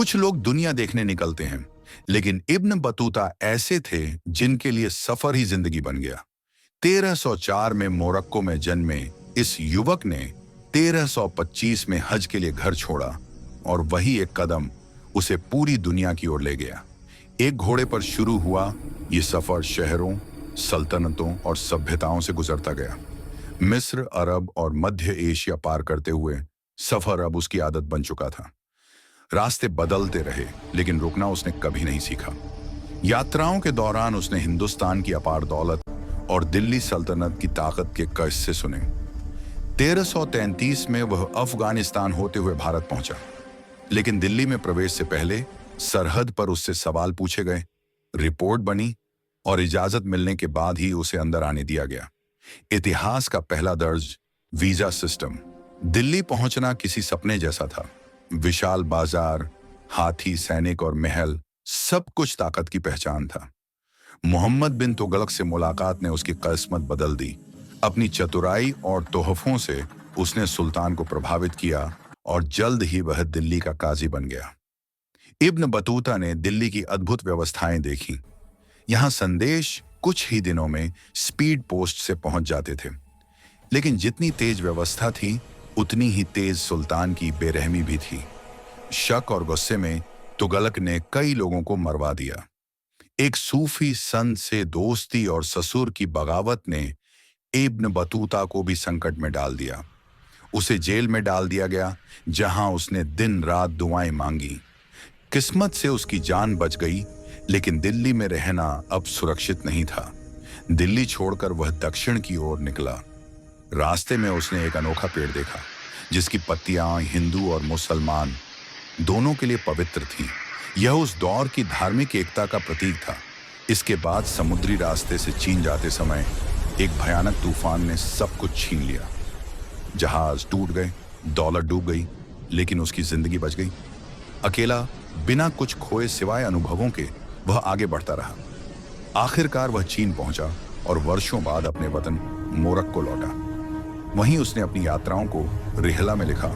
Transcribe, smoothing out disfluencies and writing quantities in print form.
कुछ लोग दुनिया देखने निकलते हैं, लेकिन इब्न बतूता ऐसे थे जिनके लिए सफर ही जिंदगी बन गया। 1304 में मोरक्को में जन्मे इस युवक ने 1325 में हज के लिए घर छोड़ा और वही एक कदम उसे पूरी दुनिया की ओर ले गया। एक घोड़े पर शुरू हुआ ये सफर शहरों, सल्तनतों और सभ्यताओं से गुजरता गया। मिस्र, अरब और मध्य एशिया पार करते हुए सफर अब उसकी आदत बन चुका था। रास्ते बदलते रहे, लेकिन रुकना उसने कभी नहीं सीखा। यात्राओं के दौरान उसने हिंदुस्तान की अपार दौलत और दिल्ली सल्तनत की ताकत के किस्से सुने। 1333 में वह अफगानिस्तान होते हुए भारत पहुंचा, लेकिन दिल्ली में प्रवेश से पहले सरहद पर उससे सवाल पूछे गए, रिपोर्ट बनी और इजाजत मिलने के बाद ही उसे अंदर आने दिया गया। इतिहास का पहला दर्ज, वीजा सिस्टम। दिल्ली पहुंचना किसी सपने जैसा था। विशाल बाजार, हाथी, सैनिक और महल, सब कुछ ताकत की पहचान था। मोहम्मद बिन तुगलक से मुलाकात ने उसकी किस्मत बदल दी। अपनी चतुराई और तोहफों से उसने सुल्तान को प्रभावित किया और जल्द ही वह दिल्ली का काजी बन गया। इब्न बतूता ने दिल्ली की अद्भुत व्यवस्थाएं देखी। यहां संदेश कुछ ही दिनों में स्पीड पोस्ट से पहुंच जाते थे, लेकिन जितनी तेज व्यवस्था थी उतनी ही तेज सुल्तान की बेरहमी भी थी। शक और गुस्से में तुगलक ने कई लोगों को मरवा दिया। एक सूफी संत से दोस्ती और ससुर की बगावत ने इब्न बतूता को भी संकट में डाल दिया। उसे जेल में डाल दिया गया, जहां उसने दिन रात दुआएं मांगी। किस्मत से उसकी जान बच गई, लेकिन दिल्ली में रहना अब सुरक्षित नहीं था। दिल्ली छोड़कर वह दक्षिण की ओर निकला। रास्ते में उसने एक अनोखा पेड़ देखा, जिसकी पत्तियां हिंदू और मुसलमान दोनों के लिए पवित्र थीं। यह उस दौर की धार्मिक एकता का प्रतीक था। इसके बाद समुद्री रास्ते से चीन जाते समय एक भयानक तूफान ने सब कुछ छीन लिया। जहाज टूट गए, दौलत डूब गई, लेकिन उसकी जिंदगी बच गई। अकेला, बिना कुछ खोए सिवाय अनुभवों के, वह आगे बढ़ता रहा। आखिरकार वह चीन पहुंचा और वर्षों बाद अपने वतन मोरक्को लौटा। वहीं उसने अपनी यात्राओं को रिहला में लिखा,